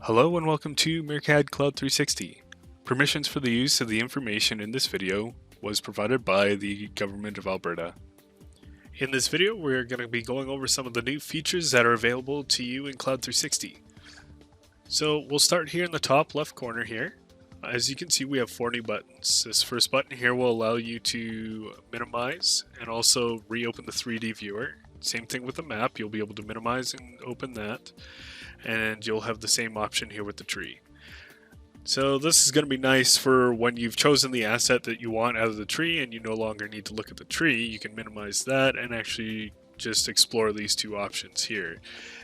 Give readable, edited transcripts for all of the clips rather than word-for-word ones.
Hello and welcome to Meerkat Cloud 360. Permissions for the use of the information in this video was provided by the Government of Alberta. In this video, we're going to be going over some of the new features that are available to you in Cloud 360. So we'll start here in the top left corner here. As you can see, we have 4 new buttons. This first button here will allow you to minimize and also reopen the 3D viewer. Same thing with the map, you'll be able to minimize and open that. And you'll have the same option here with the tree. So this is going to be nice for when you've chosen the asset that you want out of the tree and you no longer need to look at the tree. You can minimize that and actually just explore these two options here.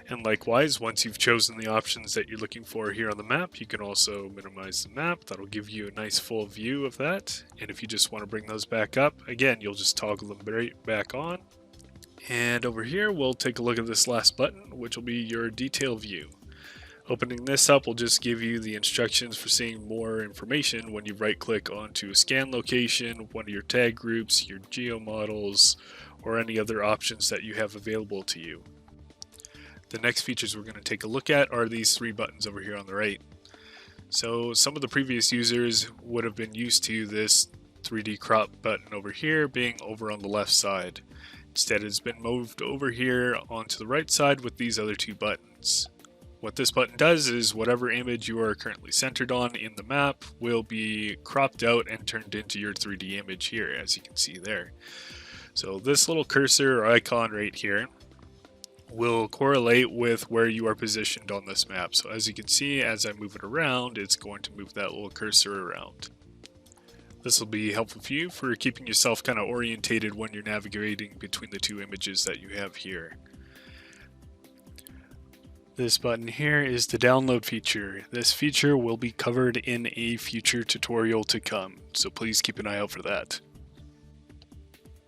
And likewise, once you've chosen the options that you're looking for here on the map, you can also minimize the map. That'll give you a nice full view of that. And if you just want to bring those back up, again, you'll just toggle them right back on. And over here, we'll take a look at this last button, which will be your detail view. Opening this up will just give you the instructions for seeing more information when you right click onto a scan location, one of your tag groups, your geo models, or any other options that you have available to you. The next features we're going to take a look at are these 3 buttons over here on the right. So some of the previous users would have been used to this 3D crop button over here being over on the left side. Instead, it's been moved over here onto the right side with these other 2 buttons. What this button does is whatever image you are currently centered on in the map will be cropped out and turned into your 3D image here, as you can see there. So this little cursor or icon right here will correlate with where you are positioned on this map. So as you can see, as I move it around, it's going to move that little cursor around. This will be helpful for you for keeping yourself kind of orientated when you're navigating between the 2 images that you have here. This button here is the download feature. This feature will be covered in a future tutorial to come, so please keep an eye out for that.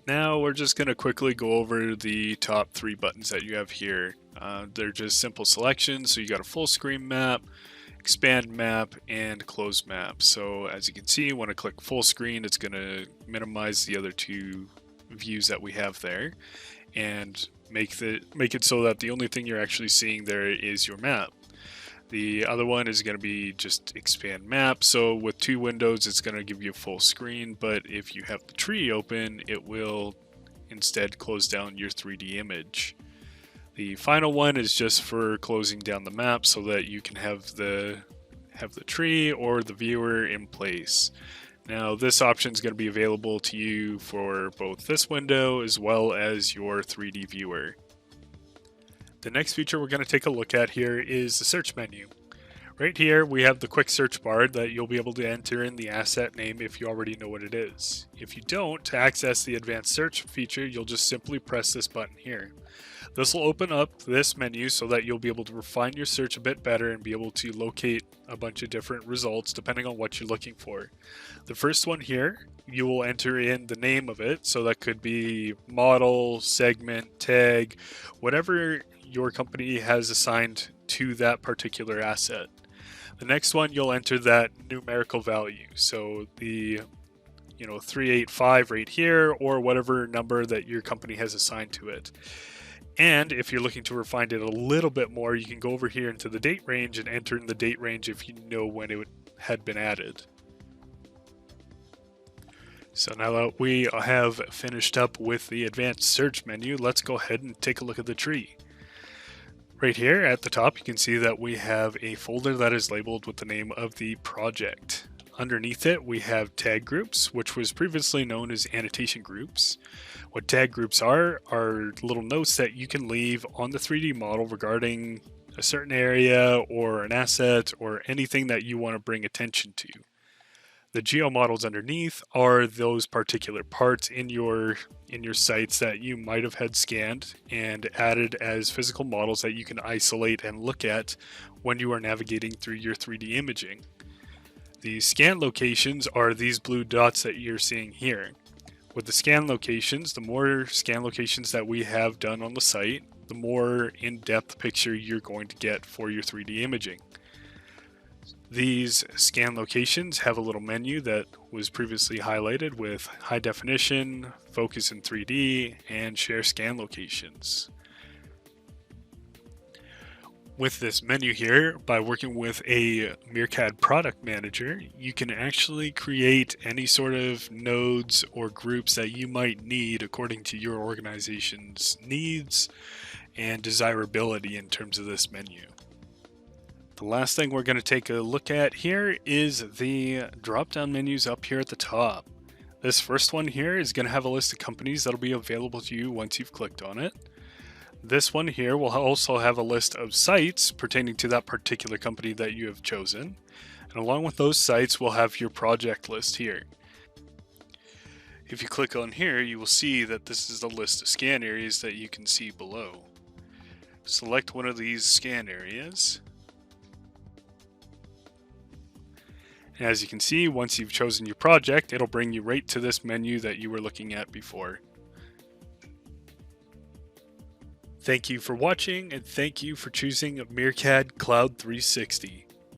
Now we're just going to quickly go over the top 3 buttons that you have here. They're just simple selections, so you got a full screen map, expand map, and close map. So as you can see, when I click full screen, it's going to minimize the other 2 views that we have there and make it so that the only thing you're actually seeing there is your map. The other one is going to be just expand map. So with 2 windows, it's going to give you a full screen, but if you have the tree open, it will instead close down your 3D image. The final one is just for closing down the map so that you can have the tree or the viewer in place. Now this option is going to be available to you for both this window as well as your 3D viewer. The next feature we're going to take a look at here is the search menu. Right here we have the quick search bar that you'll be able to enter in the asset name if you already know what it is. If you don't, to access the advanced search feature, you'll just simply press this button here. This will open up this menu so that you'll be able to refine your search a bit better and be able to locate a bunch of different results depending on what you're looking for. The first one here, you will enter in the name of it, so that could be model, segment, tag, whatever your company has assigned to that particular asset. The next one, you'll enter that numerical value, so the 385 right here or whatever number that your company has assigned to it. And if you're looking to refine it a little bit more, you can go over here into the date range and enter in the date range if you know when it had been added. So now that we have finished up with the advanced search menu, let's go ahead and take a look at the tree. Right here at the top, you can see that we have a folder that is labeled with the name of the project. Underneath it, we have tag groups, which was previously known as annotation groups. What tag groups are little notes that you can leave on the 3D model regarding a certain area or an asset or anything that you want to bring attention to. The geo models underneath are those particular parts in your sites that you might have had scanned and added as physical models that you can isolate and look at when you are navigating through your 3D imaging. The scan locations are these blue dots that you're seeing here. With the scan locations, the more scan locations that we have done on the site, the more in-depth picture you're going to get for your 3D imaging. These scan locations have a little menu that was previously highlighted with high definition, focus in 3D, and share scan locations. With this menu here, by working with a Meerkat product manager, you can actually create any sort of nodes or groups that you might need according to your organization's needs and desirability in terms of this menu. The last thing we're going to take a look at here is the drop-down menus up here at the top. This first one here is going to have a list of companies that'll be available to you once you've clicked on it. This one here will also have a list of sites pertaining to that particular company that you have chosen. And along with those sites, we'll have your project list here. If you click on here, you will see that this is the list of scan areas that you can see below. Select one of these scan areas. And as you can see, once you've chosen your project, it'll bring you right to this menu that you were looking at before. Thank you for watching, and thank you for choosing Meerkat Cloud 360.